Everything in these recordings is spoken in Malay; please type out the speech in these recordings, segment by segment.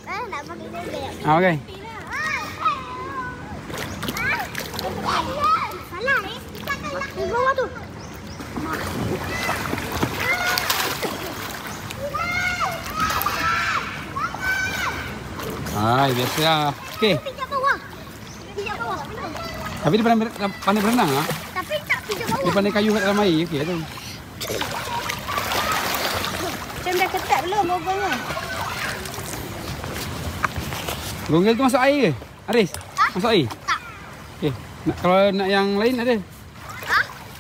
Nak pakai bebek. Okey. Salah ni. Di bawah tu. Biasa. Okey. Pijak bawah. Pijak bawah. Tapi dia pandai berenang ah. Tapi tak pijak bawah. Dia pandai kayu kat dalam air. Okey tu. Macam dah ketat belum gogolnya? Gonggel tu masuk air ke? Aris? Masuk air? Tak. Okey. Kalau nak yang lain ada?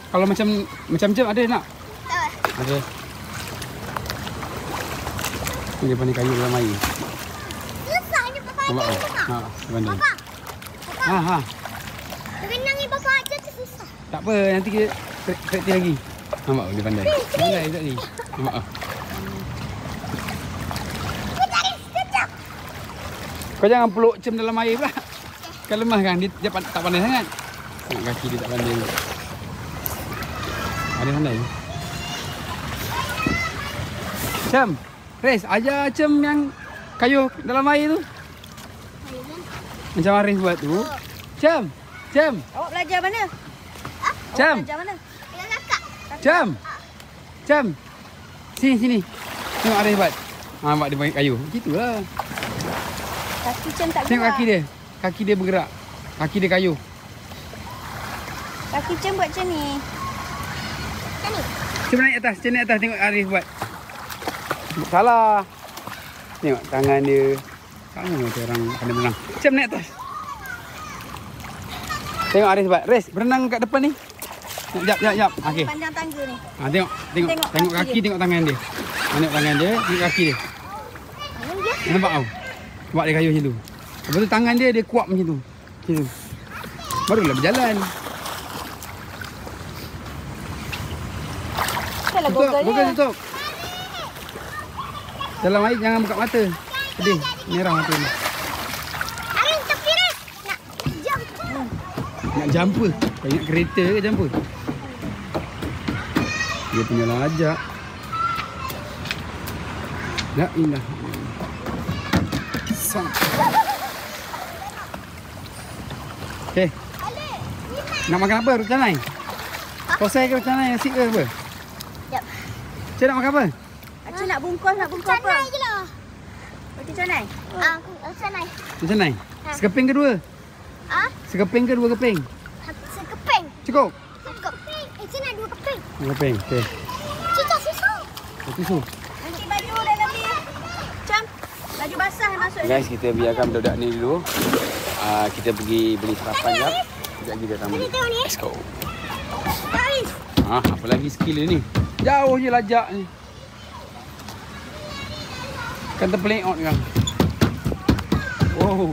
Kalau macam ada nak? Tak. Ada. Dia pandai kayu dalam air. Susahnya bapak Nampak ajar tak? tu. Ha, pandai. Bapak. Ha. Renang ni bapak ajar tu susah. Tak apa, nanti kita praktis lagi. Nampak dia pandai. Pandai tak ni? Nampak ah. Kejap. Kau jangan peluk cem dalam air pula. Kan lemah kan? Dia tak pandai sangat. Tengok kaki dia tak pandai. Ada pandai. Cem. Res, ajar Cem yang kayu dalam air tu. Macam Aris buat tu. Cem. Awak belajar mana? Cem. Belajar mana? Dengan kakak. Cem. Sini. Tengok Aris buat. Nampak dia pakai kayu. Gitulah. Kaki Cem tak gerak. Tengok kaki dia. Kaki dia bergerak. Kaki dia kayu. Kaki Cem buat macam ni. Macam ni? Cem naik atas. Tengok Arif buat. Salah. Tengok tangan dia. Sama macam orang pandai berenang. Cem naik atas. Tengok Arif buat. Res, berenang kat depan ni. Jap. Okey. Panjang tangga ni. Tengok kaki, tengok tangan dia. Tengok tangan dia, tengok kaki dia. Nampak tau? Buat dia kayu macam tu. Lepas tu tangan dia kuat macam tu. Macam tu. Barulah berjalan. Kalau gogol dia. Tutup. Dalam air jangan buka mata. Pedih. Merah mata ni. Arin, tepi Res. Nak jump. Nak jumper. Kau ingat kereta ke jumper? Dia punya lajak. La ilaha illallah. Okey. Nak makan apa? Roti canai? Kosai ke roti canai? Nasi ke apa? Jap. Cik nak makan apa? Acik nak bungkus apa? Canai je lah. Roti canai? Canai. Roti canai? Sekeping ke dua? Sekeping ke dua keping? Sekeping. Cukup? Sekeping. Cik nak 2 keping. Dua keping. Okey. Cik tak susu. Susu. Nanti baju dah lebih. Macam baju basah masuk. Guys, kita biarkan budak-budak ni dulu. Kita pergi beli sarapan jap. Sekejap lagi datang beli. Let's go. Apa lagi skill dia ni? Jauh je lajak ni. Kan terpeleot kan. Wow.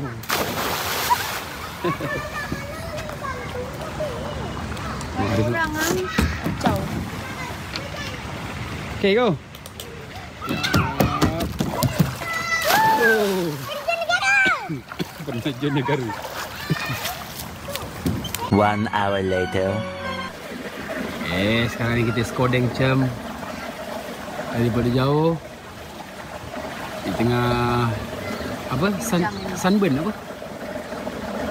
Kurang kacau. Okay, go. Penerjun negara. 1 hour later. Sekarang ni kita skodeng Cem daripada jauh di tengah apa? Sunburn apa?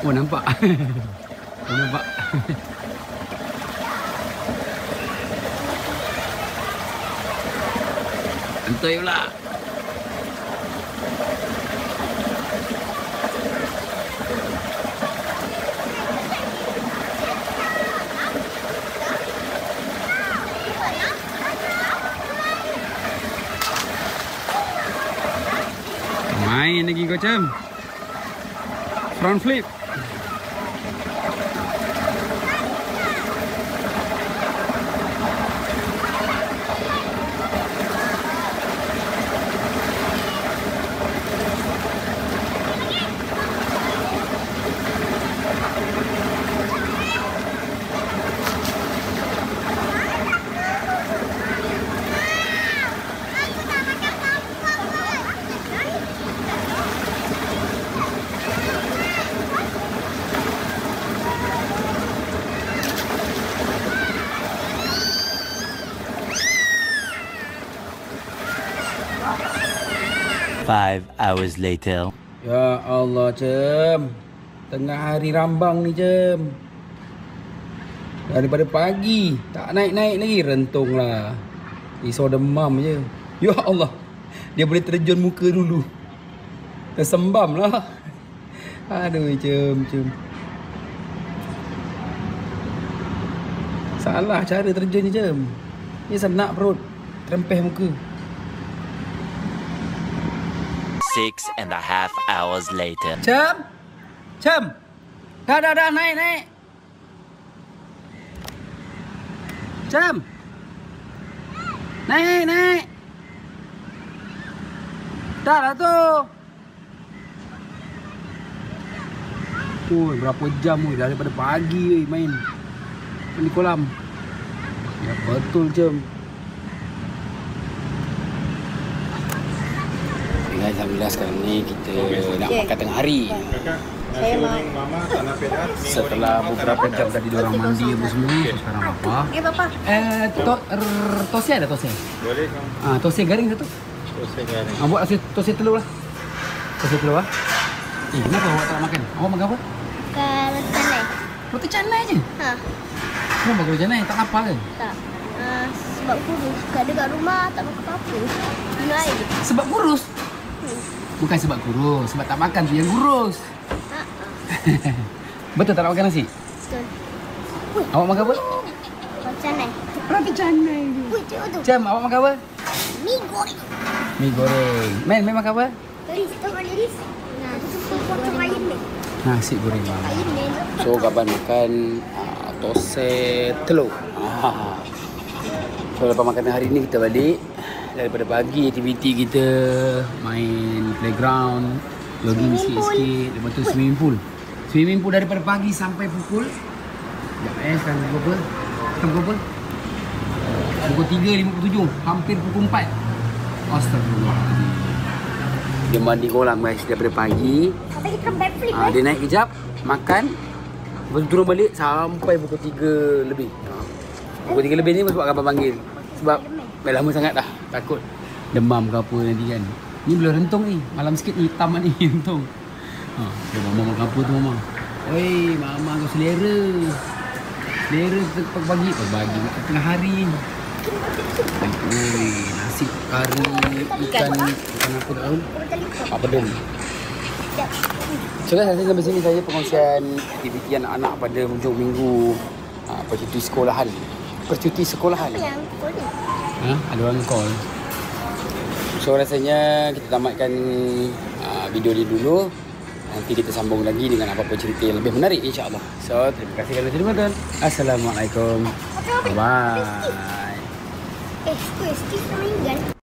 Oh, nampak. Nampak. Santai pula. Main lagi kau Cem. Front flip. 5 hours later. Ya Allah, Cem. Tengah hari rambang ni, Cem. Daripada pagi tak naik-naik lagi, rentung lah. Risau demam je. Ya Allah, dia boleh terjun muka dulu. Tersembam lah. Aduh, Cem. Salah cara terjun ni, Cem. Ni senak perut, terempeh muka. 6.5 hours later. Cem. Dah, naik. Cem. Naik. Dah lah tu. Berapa jam daripada pagi main di kolam. Ya betul, Cem. Alhamdulillah sekarang ni kita nak makan tengah hari. Saya mau. Setelah beberapa jam tadi diorang mandi apa semua, sekarang apa? Papa. Tosi ada tosi? Boleh kamu. Tosi garing satu. Tosi garing. Buat tosi telur lah. Tosi telur lah. Kenapa awak tak nak makan? Awak makan apa? Makan roti canai. Roti canai je? Ha. Kenapa makan roti canai? Tak lapar ke? Tak. Sebab kurus. Kat dekat rumah tak makan apa-apa. Minum air je. Sebab kurus? Bukan sebab kurus. Sebab tak makan tu yang kurus. Betul tak nak makan nasi? Betul. Awak makan apa? Roti canai. Roti canai. Cik tu. Cem, awak makan apa? Mi goreng. Mi goreng. Men makan apa? Tulis. Tahu kan tulis? Nah, tu potong ayam ni. Nasi goreng bang. Ayam ni. So Gaban makan tosi telur. So lepas makan hari ni kita balik. Daripada pagi aktiviti kita main playground, jogging sikit-sikit, lepas tu swimming pool. Swimming pool daripada pagi sampai pukul sekarang berapa? Sekarang berapa? Pukul 3.57, hampir pukul 4. Astagfirullahaladzim. Dia mandi kolam guys daripada pagi. Sampai kita backflip Dia naik kejap, makan, lepas tu turun balik sampai pukul 3 lebih. Pukul 3 lebih ni sebab Abang panggil. Sebab dah lama sangat dah, takut demam ke apa nanti kan. Ni belum rentung ni, malam sikit ni hitam ni rentung. Mama makan apa tu Mama? Oi, Mama kau selera. Selera pagi makan tengah hari. Oi, nasi kari ikan apa tak tahu. Apa dia? So guys, sampai sini saja perkongsian aktiviti anak-anak pada hujung minggu percuti sekolahan. yang boleh. Ada orang call. So rasanya kita tamatkan video ni dulu. Nanti kita sambung lagi dengan apa-apa cerita yang lebih menarik insya-Allah. So terima kasih kerana menonton. Assalamualaikum. Bye. Steve meninggal.